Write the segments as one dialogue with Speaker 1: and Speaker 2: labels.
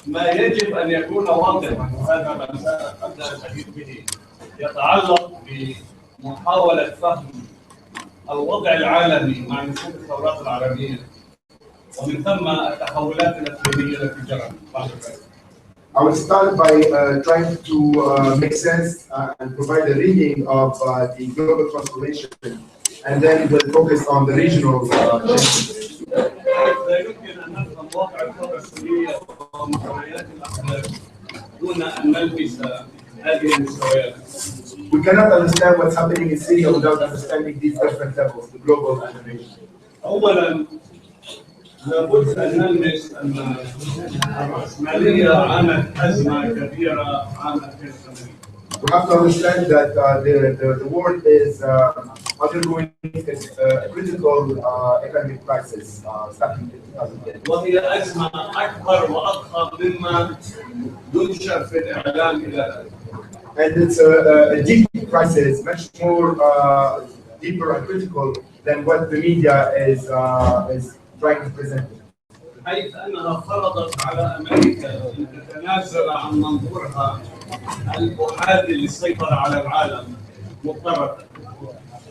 Speaker 1: ما يجب أن يكون واضحا، وهذا ما قد أشيد به، يتعلق بمحاولة فهم الوضع العالمي مع نشوء الثورات العربية ومن ثم التحولات الإقليمية التي جرت بعد ذلك.
Speaker 2: I will start by trying to make sense and provide a reading of the global transformation, and then we'll focus on the regional changes.
Speaker 1: لا يمكن أن نفهم واقع الثورة السورية ومستويات الأحداث دون أن نلمس هذه المستويات.
Speaker 2: We cannot understand what's happening in Syria without understanding these different levels, the global and the regional.
Speaker 1: أولاً لابد أن نلمس أن الرأسمالية عانت أزمة كبيرة عام 2008.
Speaker 2: We have to understand that the world is undergoing a critical economic crisis starting in 2010.
Speaker 1: وهي أزمة أكبر وأضخم مما ينشر في الإعلام إلى الآن.
Speaker 2: And it's a deep crisis, much more deeper and critical than what the media is trying to present.
Speaker 1: حيث أنها فرضت على أمريكا أن تتنازل عن منظورها الأحادي للسيطرة على العالم مضطرة.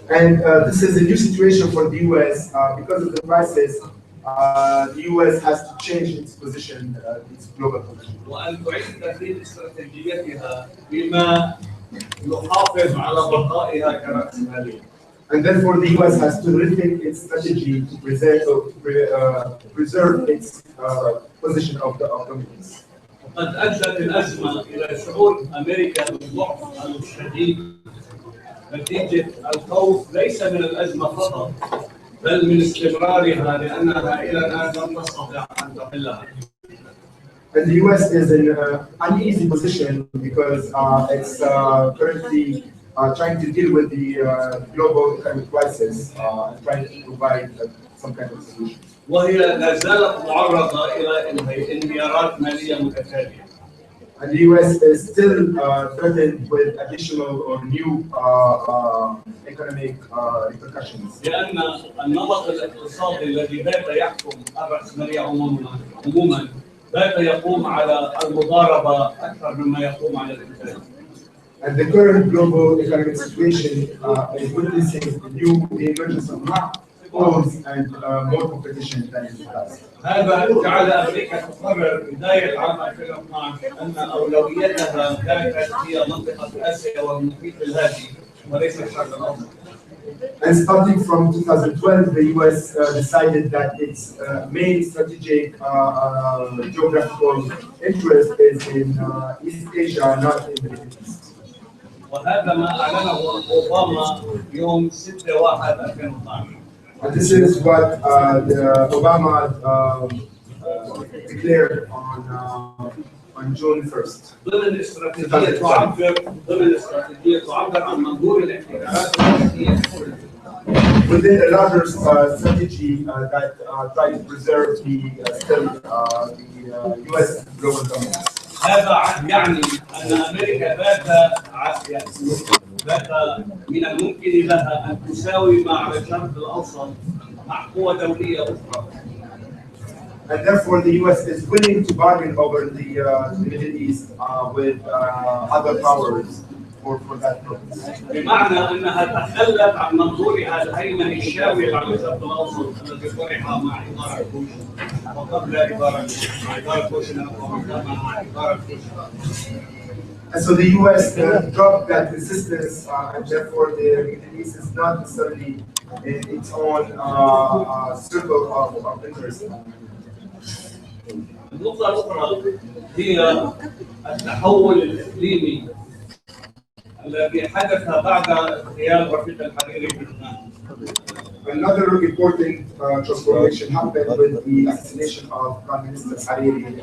Speaker 2: And this is a new situation for the U.S. Because of the crisis. The U.S. has to change its position, its global position.
Speaker 1: وأن تعيد ترتيب استراتيجيتها بما يحافظ على بقائها كرأسمالية.
Speaker 2: And therefore, the U.S. has to rethink its strategy to preserve its position of dominance.
Speaker 1: وقد أدت الأزمة إلى شعور أمريكا بالضعف الشديد نتيجة الخوف ليس من الأزمة فقط بل من استمرارها لأنها إلى الآن لم تستطع أن تحلها.
Speaker 2: And the U.S. is in an uneasy position because it's currently trying to deal with the global economic crisis and trying to provide some kind of solution.
Speaker 1: وهي لا زالت معرضة إلى انهيارات مالية متتالية.
Speaker 2: And the U.S. is still threatened with additional or new economic repercussions.
Speaker 1: لأن النمط الاقتصادي الذي بات يحكم الرأسمالية عموما بات يقوم على المضاربة أكثر مما يقوم على الإنتاج.
Speaker 2: And the current global economic situation is witnessing the emergence of more and more competition than in the past.
Speaker 1: هذا جعل أمريكا تقرر بداية عام 2012 أن أولويتها كانت هي منطقة آسيا والمحيط الهادي وليس الشرق الأوسط.
Speaker 2: And starting from 2012, the U.S. Decided that its main strategic geographical interest is in East Asia, not in the Middle East.
Speaker 1: وهذا ما أعلنه أوباما يوم 6/1/2012.
Speaker 2: And this is what Obama declared on June 1st.
Speaker 1: ضمن استراتيجية تعبر عن منظور الاحتكارات السياسية.
Speaker 2: Within a larger strategy that tries to preserve the U.S. global dominance.
Speaker 1: هذا يعني أن أمريكا بات من الممكن لها أن تساوي مع الشرق الأوسط مع قوى دولية أخرى.
Speaker 2: And therefore, the U.S. is willing to bargain over the Middle East with other powers for that purpose.
Speaker 1: بمعنى أنها تخلت عن منظورها الهيمني الشاوي على الشرق الأوسط الذي طرح مع إدارة بوش وقبل إدارة بوش مع إدارة بوش.
Speaker 2: And so the U.S. dropped that insistence, and therefore the Middle East is not necessarily in its own circle of interest.
Speaker 1: النقطة الأخرى هي التحول الإقليمي الذي حدث بعد اغتيال رفيق الحريري في لبنان.
Speaker 2: Another important transformation happened with the assassination of Prime Minister Hariri in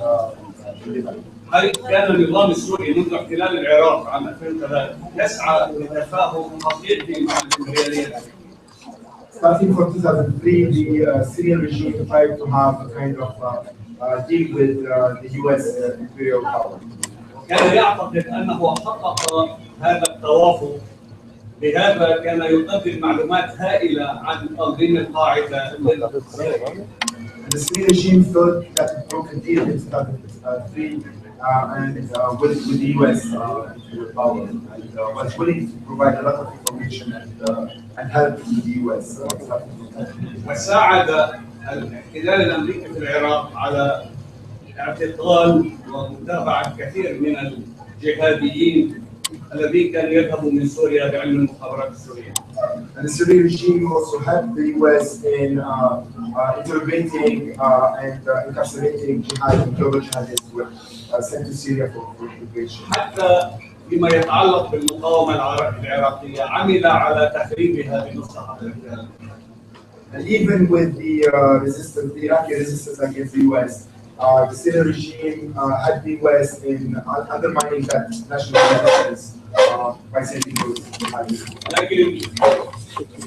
Speaker 2: Lebanon.
Speaker 1: حيث كان النظام السوري منذ احتلال العراق عام 2003 يسعى لتفاهم حقيقي مع الإمبريالية.
Speaker 2: Starting from 2003, the Syrian regime tried to have a kind of deal with the U.S. imperial power.
Speaker 1: كان يعتقد أنه حقق هذا التوافق، لهذا كان يقدم معلومات هائلة عن تنظيم القاعدة.
Speaker 2: The Syrian regime thought that it broke a deal in 2003 with the US into power, and was willing to provide a lot of information and help to the US.
Speaker 1: وساعد الاحتلال الامريكي في العراق على اعتقال ومتابعه كثير من الجهاديين الذين كانوا يذهبوا من سوريا بعلم المخابرات السوريه.
Speaker 2: And the Syrian regime also helped the US in interrogating and incarcerating global jihadists who were sent to Syria for interrogation.
Speaker 1: حتى فيما يتعلق بالمقاومه العراقيه عمل على تخريبها بمصلحه الاحتلال.
Speaker 2: And even with the resistance, the Iraqi resistance against the US, the Syrian regime had the US in undermining that national defense by sending those jihadists.
Speaker 1: لكن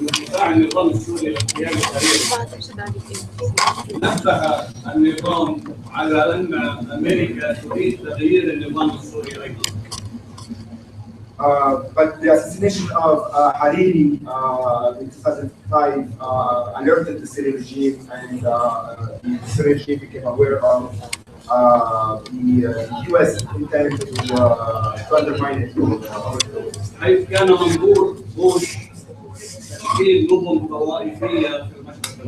Speaker 1: دفاع النظام السوري للقيام السريع نبه النظام على ان امريكا تريد تغيير النظام السوري ايضا.
Speaker 2: But the assassination of Hariri in 2005 alerted the Syrian regime, and the Syrian regime became aware of the US intent to undermine it.
Speaker 1: حيث كان منظور بوش تشكيل نظم طوائفيه في المشرق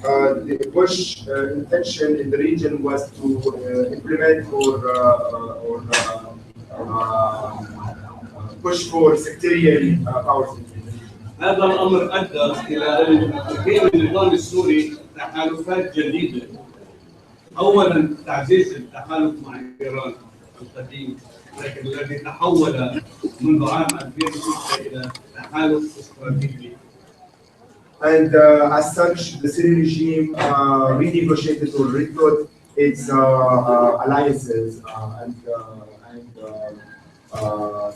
Speaker 1: العربي.
Speaker 2: The Bush intention in the region was to implement or push for sectarian powers.
Speaker 1: هذا الامر ادى الى ان تقيم النظام السوري تحالفات جديده. اولا تعزيز التحالف مع ايران القديم، لكن الذي تحول منذ عام 2006 الى تحالف استراتيجي.
Speaker 2: And as such, the Syrian regime renegotiated or rethought its alliances and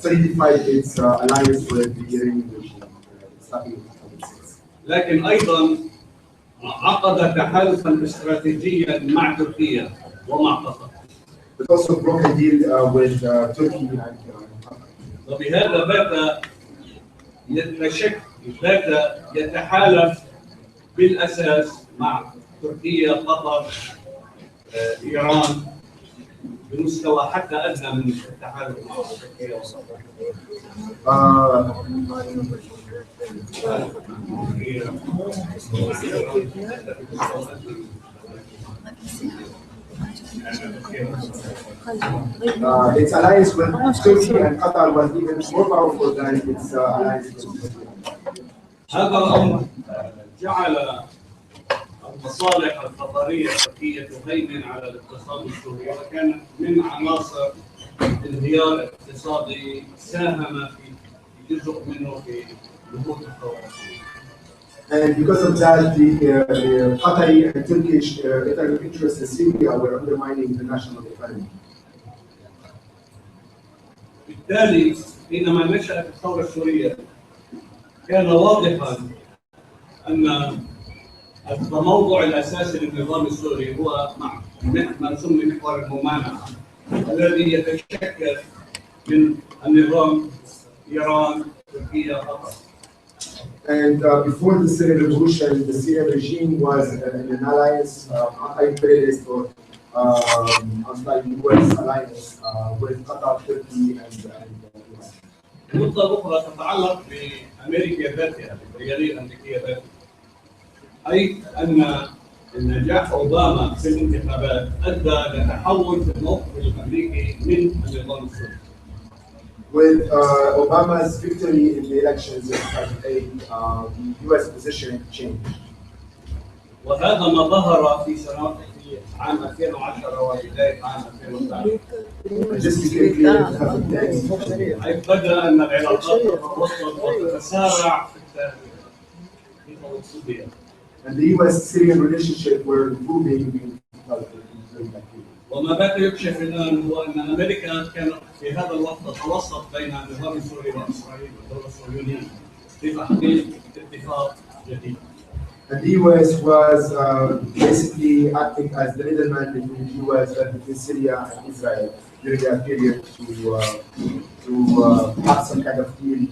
Speaker 2: solidified its alliance with the Iranian regime starting in 2006.
Speaker 1: لكن ايضا عقد تحالفا استراتيجيا مع تركيا ومع قطر.
Speaker 2: It also broke a deal with Turkey and Qatar.
Speaker 1: وبهذا بات يتحالف بالاساس مع تركيا، قطر، ايران بمستوى حتى ادنى من التحالف مع تركيا وقطر.
Speaker 2: Its alliance with Turkey and Qatar was even more powerful than its alliance with Turkey.
Speaker 1: هذا الامر جعل المصالح القطريه التركيه تهيمن على الاقتصاد السوري، وكانت من عناصر انهيار اقتصادي ساهم في جزء منه في نهوض الثوره.
Speaker 2: And because of that, the Qatari and Turkish interests in Syria were undermining the national economy.
Speaker 1: بالتالي حينما نشأت الثوره السوريه كان واضحا ان الموضوع الاساسي للنظام السوري هو ما سمي محور الممانعه الذي يتشكل من النظام ايران، تركيا، قطر.
Speaker 2: And before the Syrian revolution, the Syrian regime was in an alliance, anti-imperialist or anti-US alliance with Qatar, Turkey, and Iran.
Speaker 1: النقطة الأخرى تتعلق بأمريكا ذاتها، بالريالية الأمريكية ذاتها، أي أن نجاح أوباما في الانتخابات أدى لتحول في الموقف الأمريكي من النظام السوري.
Speaker 2: With Obama's victory in the elections in 2008, the U.S. position changed.
Speaker 1: وهذا ما ظهر في عام 2010 وبداية عام 2011.
Speaker 2: This became clear in 2010.
Speaker 1: حيث بدا أن العلاقات تتوسط وتتسارع في توسطها.
Speaker 2: And the U.S.-Syrian relationship were improving in 2010.
Speaker 1: وما بات يكشف الآن هو أن أمريكا كانت في هذا الوقت تتوسط بين النظام السوري وإسرائيل والدولة الصهيونية في تحقيق اتفاق جديد.
Speaker 2: And the U.S. was basically acting as the middleman between the U.S. and between Syria and Israel during that period to have some kind of deal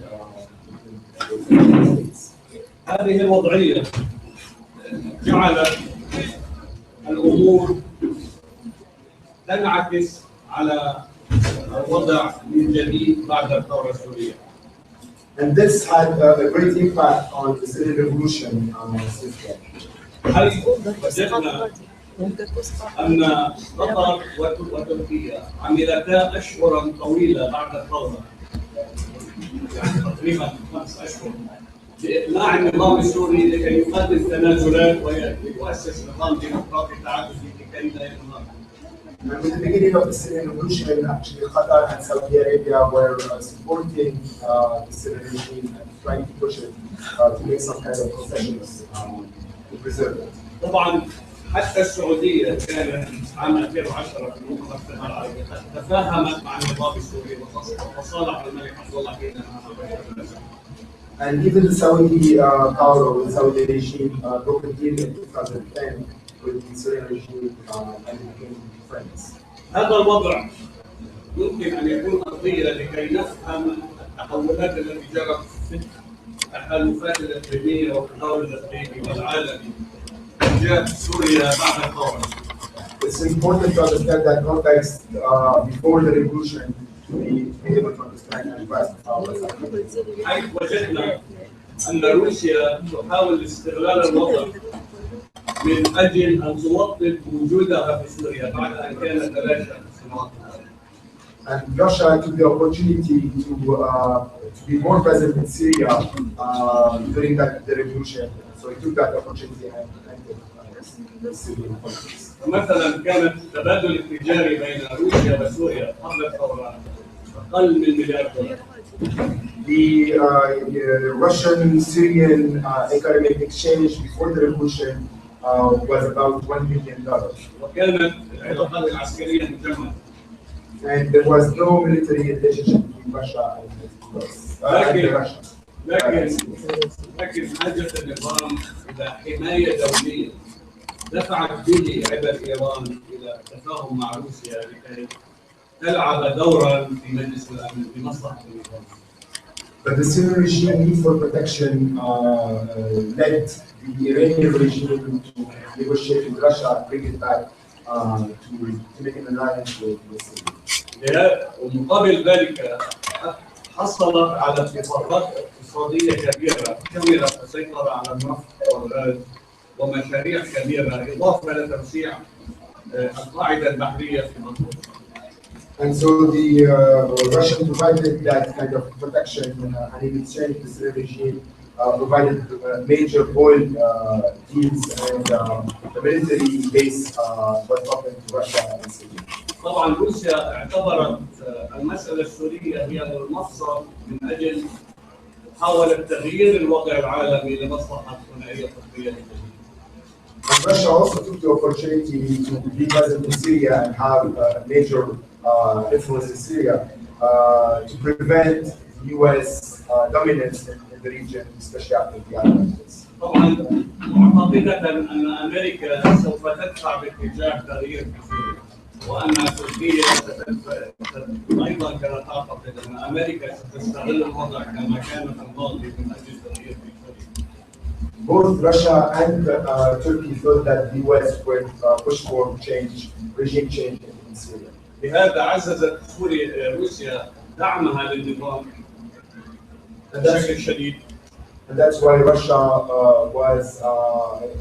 Speaker 2: between the states.
Speaker 1: هذه الوضعية جعلت الأمور تنعكس على الوضع من جديد بعد الثورة السورية.
Speaker 2: And this had a great impact on the Syrian revolution since then.
Speaker 1: هل وجدنا أن قطر وتركيا عملتا أشهرا طويلة بعد الثورة، يعني تقريبا 5 أشهر، لإقناع النظام السوري لكي يقدم تنازلات ويؤسس نظام ديمقراطي تعددي لكي لا ينهار.
Speaker 2: And with the beginning of the Syrian revolution, actually Qatar and Saudi Arabia were supporting the Syrian regime and trying to push it to make some kind of concessions to preserve it.
Speaker 1: طبعا حتى السعودية كانت عام 2010 في المؤتمر السنة العربي قد تفاهمت مع النظام السوري وصالح الملك عبد الله حينما.
Speaker 2: And even the Saudi power or the Saudi regime broke a deal in 2010 with the Syrian regime and became friends.
Speaker 1: هذا الوضع يمكن أن يكون أرضية لكي نفهم التحولات التي جرت في التحالفات الإقليمية والتداول الإقليمي والعالمي جاء سوريا بعد الثورة.
Speaker 2: It's important to understand that context before the revolution to be able to understand and grasp what's happening.
Speaker 1: حيث وجدنا أن روسيا تحاول استغلال الوضع من أجل أن توطد وجودها في سوريا بعد أن كانت تلاشى سنوات.
Speaker 2: And Russia took the opportunity to be more present in Syria during the revolution. So it took that opportunity and the Syrian politics.
Speaker 1: مثلا كانت التبادل التجاري بين روسيا وسوريا قبل الثورة أقل من $1 مليار.
Speaker 2: The Russian-Syrian economic exchange before the revolution was about $1 million.
Speaker 1: وكانت العلاقات العسكرية مجمدة.
Speaker 2: And there was no military relationship between Russia and Russia.
Speaker 1: لكن حاجة النظام إلى حماية دولية دفعت به عبر إيران إلى التفاهم مع روسيا لكي تلعب دورا في مجلس الأمن بمصلحة النظام.
Speaker 2: But the Syrian regime need for protection led the Iranian regime to negotiate with Russia and bring it back to make an alliance with Syria.
Speaker 1: ومقابل ذلك حصلت على اتفاقات اقتصادية كبيرة كبيرة تسيطر على النفط والغاز ومشاريع كبيرة إضافة لتوسيع القاعدة البحرية في منطقة.
Speaker 2: And so the Russian provided that kind of protection and in exchange the Syrian regime provided major oil deals and the military base was open to Russia and Syria.
Speaker 1: طبعا روسيا اعتبرت المسألة السورية هي المفصل من أجل محاولة تغيير الوضع العالمي لمصلحة ثنائية قطبية.
Speaker 2: And Russia also took the opportunity to be present in Syria and have a major influence in Syria to prevent US dominance in the region, especially after the Arabs.
Speaker 1: طبعا معتقدة أن أمريكا سوف تدفع باتجاه تغيير في سوريا وأن تركيا أيضا كانت تعتقد أن أمريكا ستستغل الوضع كما كانت الماضي من أجل تغيير في سوريا.
Speaker 2: Both Russia and Turkey thought that the US would push for regime change in Syria.
Speaker 1: لهذا عززت روسيا دعمها للنظام بشكل شديد.
Speaker 2: And that's why Russia was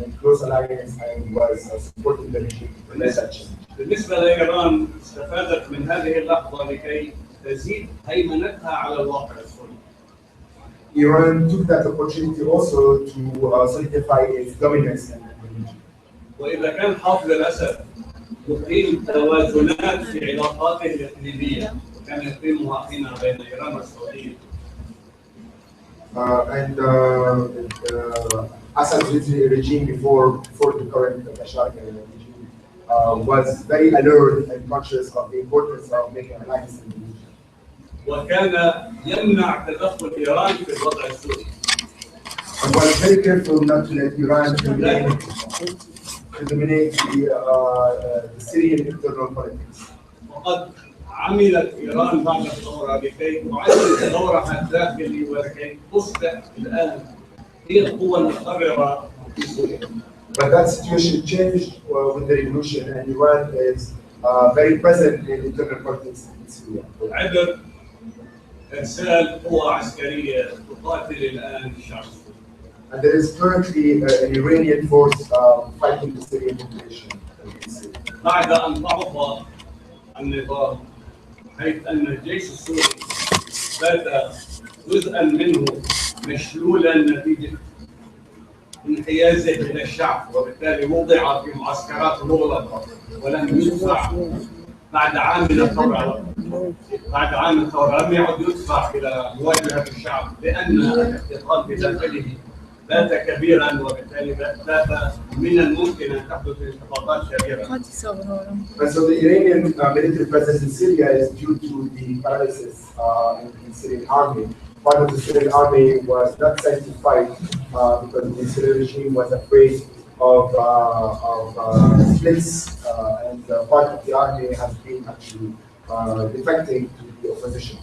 Speaker 2: in close alliance and was supporting the regime in this action.
Speaker 1: بالنسبة لإيران استفادت من هذه اللحظة لكي تزيد هيمنتها على الواقع السوري.
Speaker 2: Iran took that opportunity also to solidify its dominance in the region.
Speaker 1: وإذا كان حافظ الأسد يقيم توازنات في علاقاته الإقليمية وكان يقيمها حين بين إيران والسعودية.
Speaker 2: And Assad's regime before the current Bashar regime was very alert and conscious of the importance of making alliance in the region.
Speaker 1: وكان يمنع تدخل إيران في الوضع السوري.
Speaker 2: And was very careful not to let Iran dominate the Syrian internal politics.
Speaker 1: وقد عملت إيران بعد الثورة لكي تعزز دورها الداخلي ولكي تصبح الآن هي القوة المقررة في سوريا.
Speaker 2: But that situation changed with the revolution, and Iran is very present in internal politics in Syria.
Speaker 1: عبر إرسال قوى عسكرية تقاتل الآن الشعب السوري.
Speaker 2: And there is currently an Iranian force fighting the Syrian population.
Speaker 1: بعد أن ضعف النظام حيث أن الجيش السوري بات جزءا منه مشلولا نتيجة انحيازه إلى الشعب، وبالتالي وضع في معسكرات مغلقة ولم يدفع بعد عام من الثورة. بعد عام الثورة لم يعد يدفع إلى مواجهة الشعب لأن الاحتقان بداخله بات كبيرا، وبالتالي بات من الممكن أن تحدث انتفاضات كبيرة.
Speaker 2: And so the Iranian military presence in Syria is due to the paralysis in the Syrian army. Part of the Syrian army was not sent to fight because the Syrian regime was afraid of splits, and part of the army has been actually defecting to the opposition.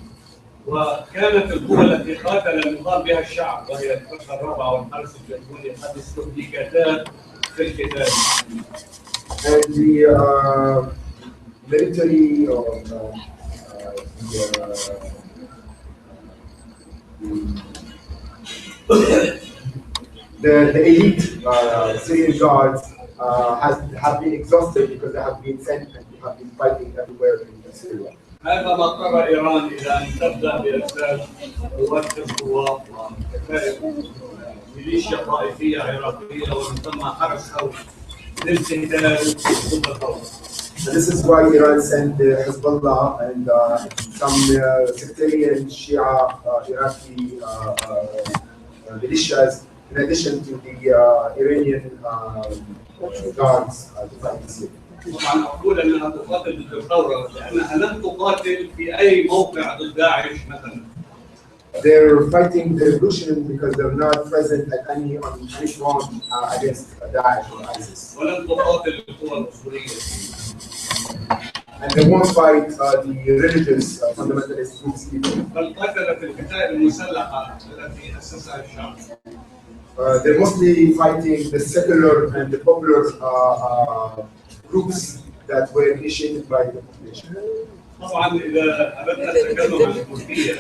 Speaker 1: وكانت القوى التي قاتل النظام بها الشعب وهي الفرقة الرابعة والحرس الجمهوري قد استهلكتا في القتال.
Speaker 2: And the military or the elite Syrian guards have been exhausted because they have been sent and they have been fighting everywhere in Syria.
Speaker 1: هذا ما اضطر ايران الى ان تبدا بارسال قوات حزب ميليشيا طائفيه عراقيه ومن ثم حرس هوي للقتال ضد الثوره.
Speaker 2: This is why Iran sent the Hezbollah and some sectarian Shia Iraqi militias in addition to the Iranian guards to fight Syria.
Speaker 1: طبعا اقول انها تقاتل ضد الثوره لانها لم تقاتل في اي موقع ضد داعش مثلا.
Speaker 2: They're fighting the revolution because they're not present at any front against Daesh or ISIS.
Speaker 1: ولم تقاتل القوى العنصريه.
Speaker 2: And they won't fight the religious fundamentalist groups either.
Speaker 1: بل قاتلت الكتائب المسلحه التي اسسها الشعب.
Speaker 2: They're mostly fighting the secular and the popular groups that were initiated by the population.
Speaker 1: طبعا اذا اردنا التكلم عن تركيا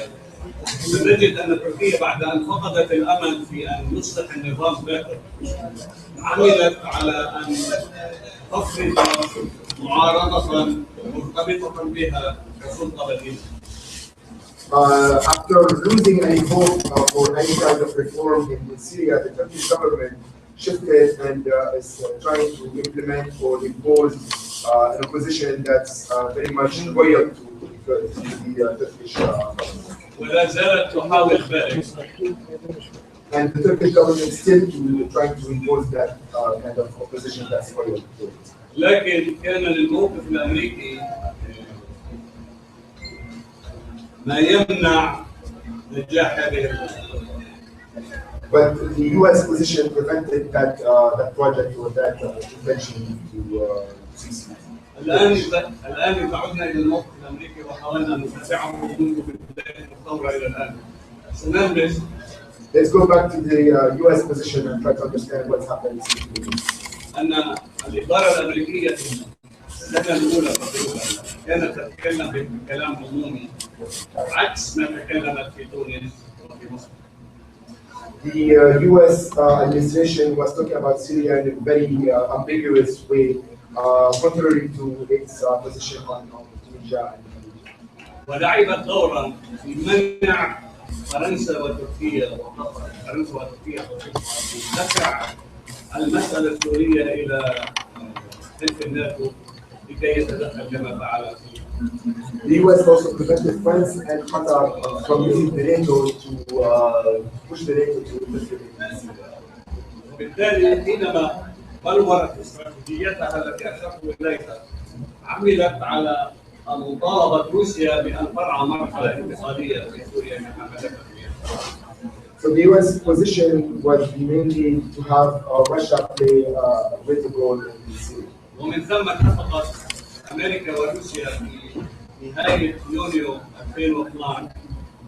Speaker 1: سنجد ان تركيا بعد ان فقدت الامل في ان يصلح النظام ذاته عملت على ان تفرض معارضه مرتبطه بها كسلطه بديله.
Speaker 2: After losing any hope for any kind of reform in Syria, the Turkish government shifted and is trying to implement or impose an opposition that's very much loyal to the Turkish government.
Speaker 1: ولا زالت تحاول ذلك.
Speaker 2: And the Turkish government still trying to impose that kind of opposition that's loyal to it.
Speaker 1: لكن كان للموقف الامريكي ما يمنع نجاح هذه الخطوة.
Speaker 2: But the U.S. position prevented that project or that invention to succeed.
Speaker 1: الآن إذا عدنا إلى الموقف الأمريكي وحاولنا نتابعه منذ بداية الثورة إلى الآن سنلمس.
Speaker 2: Let's go back to the U.S. position and try to understand what's happening.
Speaker 1: أن الإدارة الأمريكية في السنة الأولى تقريبا كانت تتكلم بكلام عمومي عكس ما تكلمت في تونس وفي مصر.
Speaker 2: The U.S. administration was talking about Syria in a very ambiguous way, contrary to its position on Tunisia.
Speaker 1: ولعبت دورا في منع فرنسا وتركيا وقطر. فرنسا وتركيا دفع المسألة السورية إلى حلف الناتو لكي يتدخل كما فعل.
Speaker 2: The U.S. also prevented France and Qatar from using the NATO to push the NATO to interfere.
Speaker 1: وبالتالي حينما بلورت استراتيجيتها التي أشرت إليها عملت على مطالبة روسيا بأن ترعى مرحلة انتقالية في سوريا من حملتها فيها.
Speaker 2: So the U.S. position was mainly to have Russia play a vital role in Syria.
Speaker 1: ومن ثم اتفقت أمريكا وروسيا في نهاية يونيو 2012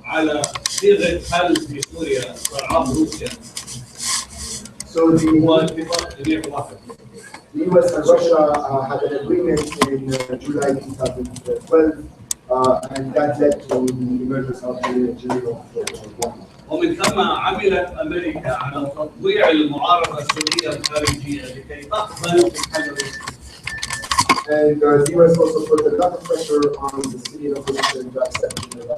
Speaker 1: على صيغة حل في سوريا استرعاب روسيا.
Speaker 2: So the
Speaker 1: هو اتفاق جنيف واحد.
Speaker 2: US and Russia had an agreement in July 2012, and that led to the emergence of the Geneva Convention.
Speaker 1: ومن ثم عملت امريكا على تطويع المعارضه السوريه الخارجيه لكي تقبل بالحل الروسي.
Speaker 2: And the US also put a lot of pressure on the Syrian opposition to accept the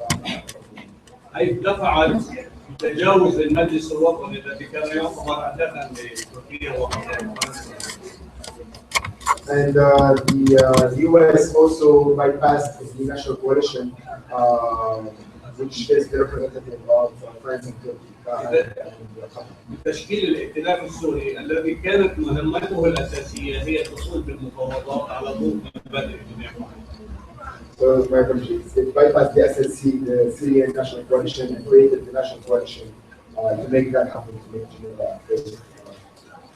Speaker 1: حيث دفعت تجاوز المجلس الوطني الذي كان يعتبر هدفا لتركيا وفرنسا.
Speaker 2: And the US also bypassed the national coalition, which is the representative of France and Turkey.
Speaker 1: بتشكيل الائتلاف السوري الذي كانت مهمته الاساسيه هي الحصول بالمفاوضات على ضوء مبادئ جنيف واحد.
Speaker 2: So my country, it bypassed the SSC, the Syrian National Coalition, and created the National Coalition to make that happen, to make Geneva.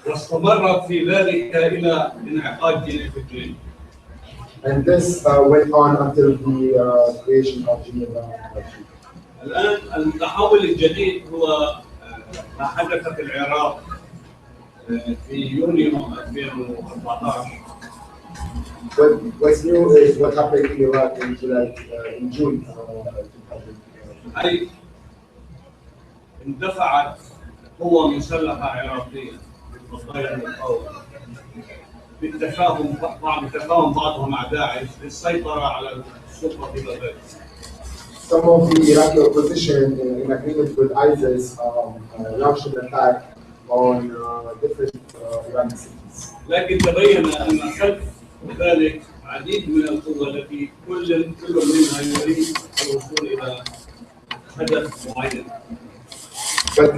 Speaker 1: واستمرت في ذلك الى انعقاد جنيف الدولي.
Speaker 2: And this went on until the creation of Geneva.
Speaker 1: الان التحول الجديد هو ما حدث في العراق في يونيو 2014.
Speaker 2: What's new is what happened in Iraq in July, in June.
Speaker 1: أي اندفعت قوة مسلحة عراقية بالقضايا المتطورة بالتفاهم بعضهم مع داعش للسيطرة على السلطة في بغداد.
Speaker 2: Some of the Iraqi opposition, in agreement with ISIS, launched an attack on different Iraqi cities.
Speaker 1: لكن تبين أن خلف ذلك عديد من القوى التي كل منها يريد الوصول إلى هدف معين.
Speaker 2: But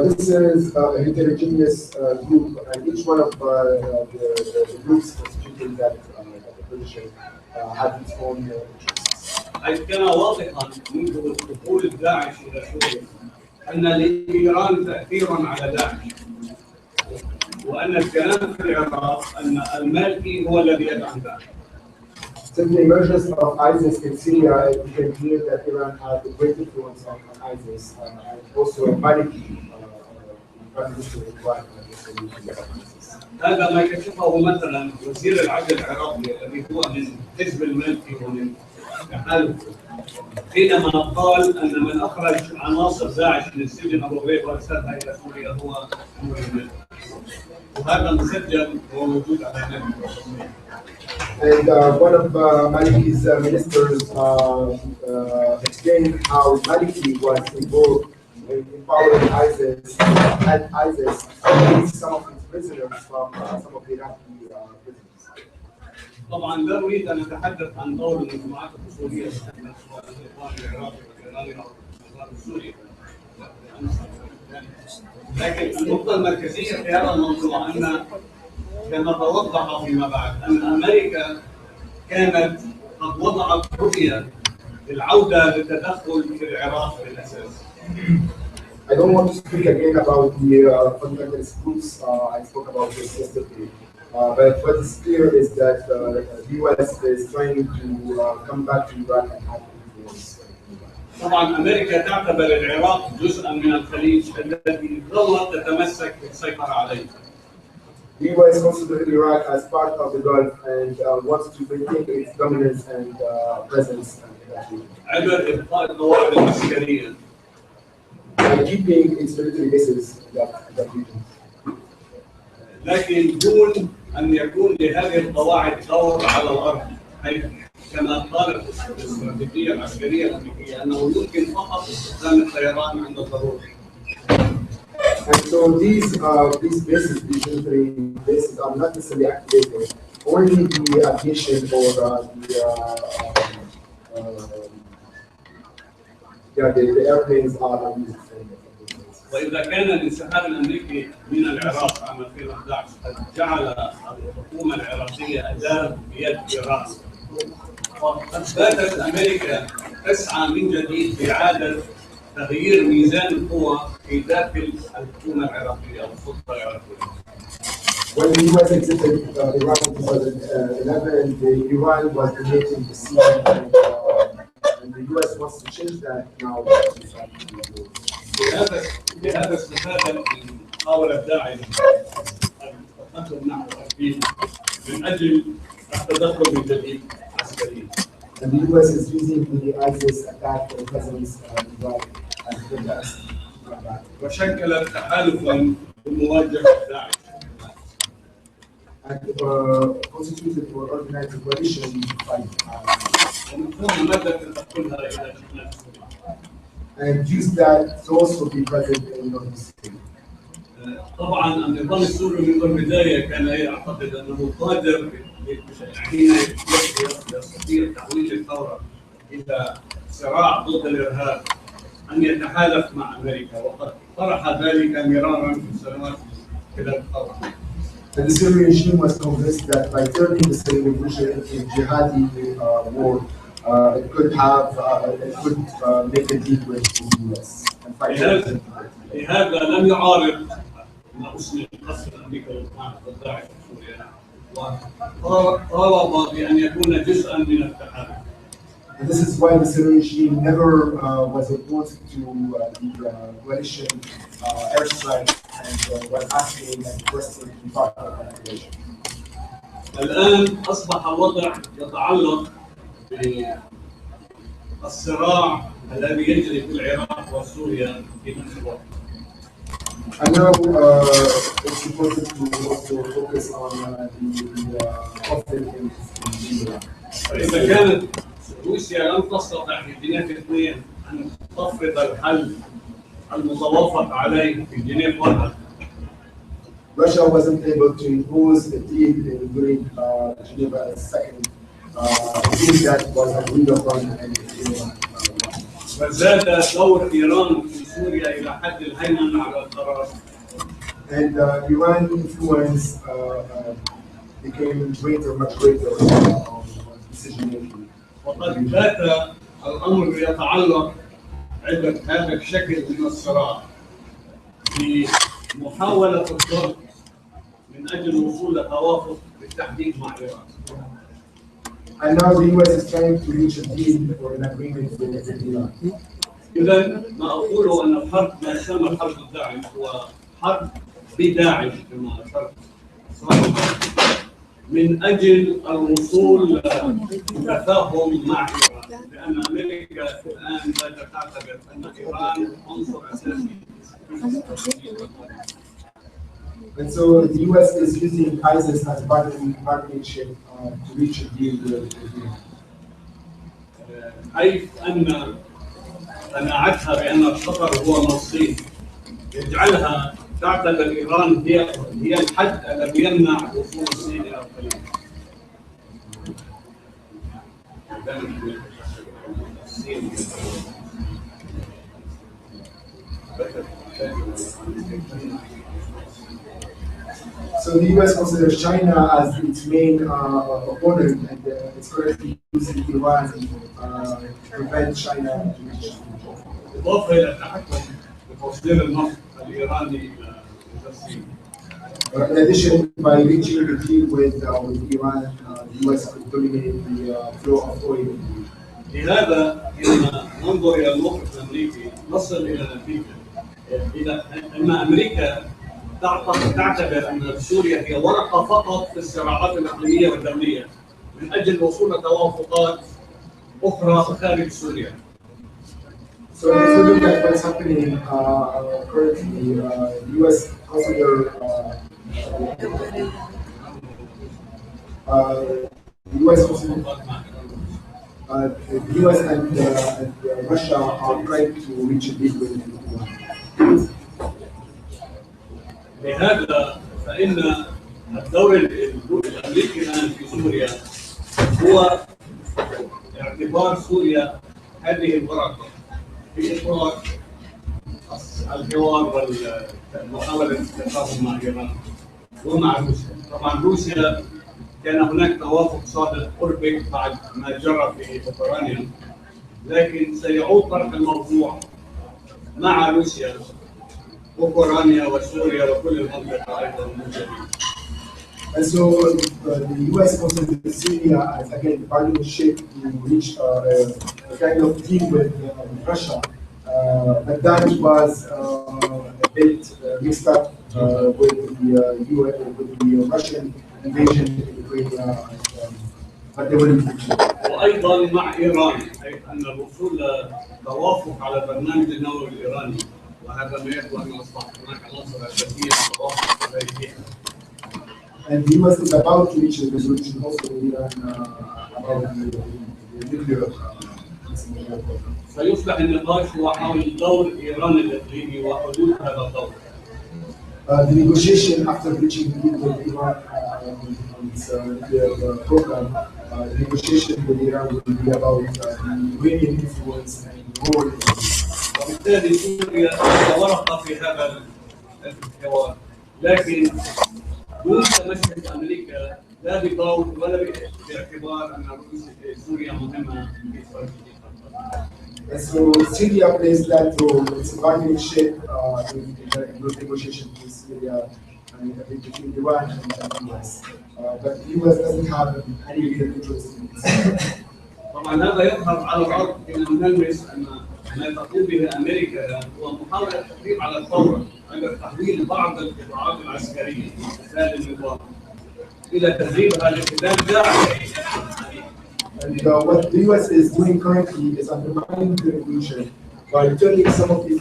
Speaker 2: this is a heterogeneous group, and each one of the groups constituting that opposition had its own interests.
Speaker 1: حيث كان واضحا منذ دخول داعش إلى سوريا أن لإيران تأثيرا على داعش، وأن الكلام في العراق أن المالكي هو الذي يدعم داعش.
Speaker 2: Since the emergence of ISIS in Syria, it became clear that Iran had a great influence on ISIS, and also a Maliki prime minister in Iraq.
Speaker 1: هذا ما كشفه مثلا وزير العدل العراقي الذي هو من حزب المالكي ومن تحالفه، حينما قال ان من اخرج عناصر داعش من السجن ابو غريب وارسلها الى سوريا هو المالكي، وهذا مسجل وموجود على النت.
Speaker 2: And one of Maliki's ministers explained how Maliki was involved in empowering ISIS and ISIS released some of its prisoners from some of the Iraqi prisons.
Speaker 1: طبعا لا اريد ان اتحدث عن دور المجموعات الدستوريه في الاخوان العراقي والايراني او الاخوان السوري، لكن النقطه المركزيه في هذا الموضوع ان كما توضح فيما بعد ان امريكا كانت قد وضعت رؤيه للعوده للتدخل في العراق بالاساس.
Speaker 2: I don't want to speak again about the fundamentalist groups. I spoke about this yesterday. But what is clear is that the US is trying to come back to Iraq and have influence.
Speaker 1: طبعا امريكا تعتبر العراق جزءا من الخليج الذي ظلت تتمسك بالسيطره عليه.
Speaker 2: The US considers Iraq as part of the Gulf and wants to maintain its dominance and presence in that region.
Speaker 1: عبر ابقاء القواعد العسكريه.
Speaker 2: By keeping its military bases in that region.
Speaker 1: لكن دون ان يكون لهذه القواعد دور على الارض، حيث كما قالت الاستراتيجيه العسكريه الامريكيه انه يمكن فقط استخدام الطيران عند الضروره.
Speaker 2: And so these bases, these military bases, are not necessarily activated. Only the aviation or the airplanes are used.
Speaker 1: واذا كان الانسحاب الامريكي من العراق عام 2011 قد جعل الحكومه العراقيه اداه بيد ايران، وقد باتت امريكا تسعى من جديد لاعاده تغيير ميزان القوى في داخل الحكومه العراقيه او السلطه العراقيه.
Speaker 2: When the US exited Iraq in 2011, Iran was dominating the scene, and the US wants to change that now.
Speaker 1: بهذا استفاد من محاولة داعش التقدم نحو أربيل من أجل التدخل من جديد عسكريا.
Speaker 2: And the US is using the ISIS attack the presence in Iraq as pretext.
Speaker 1: وشكلت تحالفا لمواجهة داعش.
Speaker 2: And constituted or organized a coalition to fight
Speaker 1: ومن ثم مدت تدخلها إلى شمال سوريا.
Speaker 2: and use that to also be present in North Syria.
Speaker 1: طبعا النظام السوري من البداية كان يعتقد أنه قادر حين يستطيع تحويل الثورة إلى صراع ضد الإرهاب أن يتحالف مع أمريكا، وقد طرح ذلك مرارا في السنوات خلال الثورة.
Speaker 2: And the Syrian regime was convinced that by turning the Syrian revolution into a jihadi war, it could make a deal with the US and fight.
Speaker 1: لهذا لم يعارض أسمي قصر أمريكا ضد داعش في سوريا، وطالب بأن يكون جزءا من التحالف.
Speaker 2: And this is why the Syrian regime never was opposed to the coalition airstrike and was asking and requesting to be part of that coalition.
Speaker 1: الآن أصبح وضع يتعلق بالصراع الذي يجري في العراق وسوريا في نفس الوقت.
Speaker 2: And now it's important to also focus on the conflict in Syria.
Speaker 1: فإذا كانت روسيا لم تستطع في جنيف 2 أن تفرض الحل المتوافق عليه في جنيف 1.
Speaker 2: Russia wasn't able to impose a deal during Geneva second deal that was agreed upon in Geneva.
Speaker 1: وزاد دور إيران في سوريا إلى حد الهيمنة على القرار.
Speaker 2: And Iran influence became much greater on decision making.
Speaker 1: وقد بات الأمر يتعلق عدة هذا الشكل من الصراع بمحاولة الضغط من أجل الوصول لتوافق بالتحديد مع إيران.
Speaker 2: And now the US is trying to reach a deal or an agreement with Iran.
Speaker 1: إذا ما أقوله أن الحرب ما يسمى حرب الداعش هو حرب بداعش كما أشرت من أجل الوصول لتفاهم مع إيران، لأن أمريكا الآن بدأت تعتبر أن إيران عنصر أساسي.
Speaker 2: And so the US is using ISIS as bargaining chip to reach a deal with Iran.
Speaker 1: حيث أن قناعتها بأن الخطر هو من الصين يجعلها تعتبر إيران هي الحد الذي يمنع وصول الصين إلى الخليج.
Speaker 2: So the US considers China as its main opponent, and it's currently using Iran to prevent China to reach.
Speaker 1: بالإضافة إلى التحكم بتصدير النفط الإيراني إلى الصين.
Speaker 2: In addition, by reaching a deal with Iran, the US could dominate the flow of oil.
Speaker 1: لهذا حينما ننظر إلى الموقف الأمريكي نصل إلى نتيجة أن أمريكا تعتبر أن سوريا هي ورقة فقط في الصراعات الإقليمية والدولية من أجل الوصول لتوافقات أخرى خارج سوريا.
Speaker 2: So if you look at what's happening currently, the US consider the US and Russia are trying to reach a deal with Iran.
Speaker 1: لهذا فإن الدور الأمريكي الآن في سوريا هو اعتبار سوريا هذه الورقة في إطار الحوار والمحاولة التفاهم مع إيران ومع روسيا. طبعا روسيا كان هناك توافق سابق قرب بعد ما جرى في أوكرانيا، لكن سيعود طرح الموضوع مع روسيا أوكرانيا وسوريا وكل المنطقة أيضا من جديد.
Speaker 2: And so the US considers Syria as again bargaining chip to reach a kind of deal with Russia, but that was a bit mixed up with the Russian invasion in Ukraine, but they will
Speaker 1: وايضا مع ايران، حيث ان الوصول لتوافق على البرنامج النووي الايراني، وهذا ما يبدو ان يصبح هناك عناصر اساسيه للتوافق عليه.
Speaker 2: And the US is about to reach a resolution also in Iran about the nuclear.
Speaker 1: سيصبح النقاش هو حول دور ايران الاقليمي وحدود هذا الدور.
Speaker 2: The negotiation after reaching the deal with Iran on its nuclear program, the negotiation with Iran will be about the Iranian influence and role.
Speaker 1: وبالتالي سوريا ورقه في هذا الحوار، لكن دون تمسك امريكا لا بدور ولا باعتبار ان سوريا مهمه في استراتيجيه.
Speaker 2: And so Syria plays that role. It's a bargaining chip in those negotiations with Syria and between Iran and the US. But the US doesn't have any real interest in this.
Speaker 1: طبعا هذا يظهر على الارض حين نلمس ان ما تقوم به امريكا هو محاوله التقريب على الثوره عند تحويل بعض القطاعات العسكريه مثال النظام الى تدريبها لقتال داعش.
Speaker 2: And what the US is doing currently is undermining the revolution by turning some of the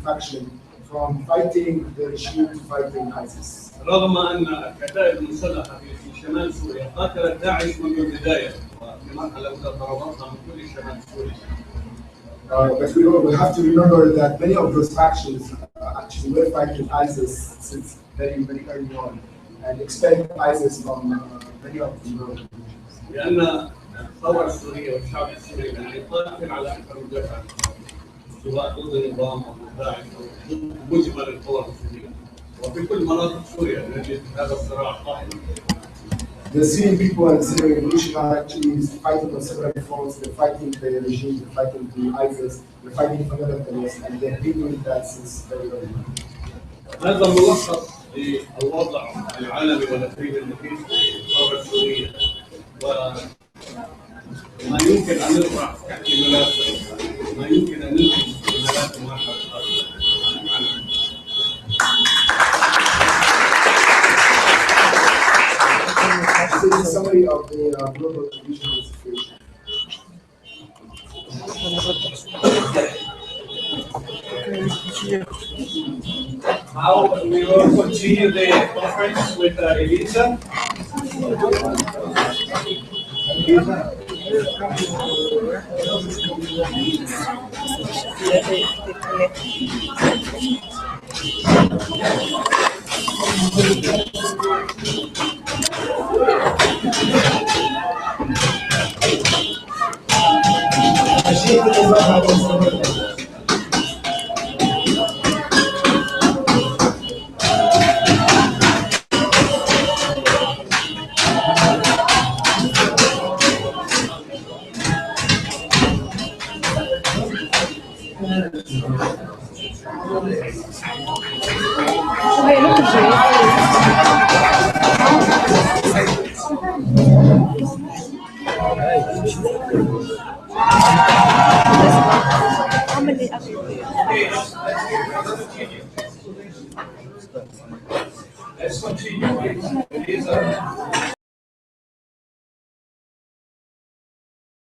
Speaker 2: faction from fighting the regime to fighting ISIS.
Speaker 1: رغم ان الكتائب المسلحه في شمال سوريا قاتلت داعش منذ البدايه وفي مرحله اولى ضربتها من كل شمال سوريا.
Speaker 2: But we have to remember that many of those factions actually were fighting ISIS since very early on, and expect ISIS from many of the world.
Speaker 1: لان الثوره السوريه والشعب السوري يعني يقاتل على اكثر من دفعه، سواء ضد النظام او ضد داعش او ضد مجمل القوى السوريه، وفي كل مناطق سوريا نجد هذا الصراع قائم.
Speaker 2: The Syrian people and the Syrian revolution are actually fighting on several fronts. They're fighting the regime, they're fighting the ISIS, they're fighting fundamentalists, and they've been doing that since very early.
Speaker 1: هذا ملخص للوضع العالمي والتدريب المحيط في الثوره السوريه، وما يمكن ان نطرح كاحتمالات، ما يمكن ان ننهي احتمالات المرحله القادمه.
Speaker 2: This is a summary of the global regional situation.
Speaker 1: Now we will continue the conference with Elisa. Let's continue.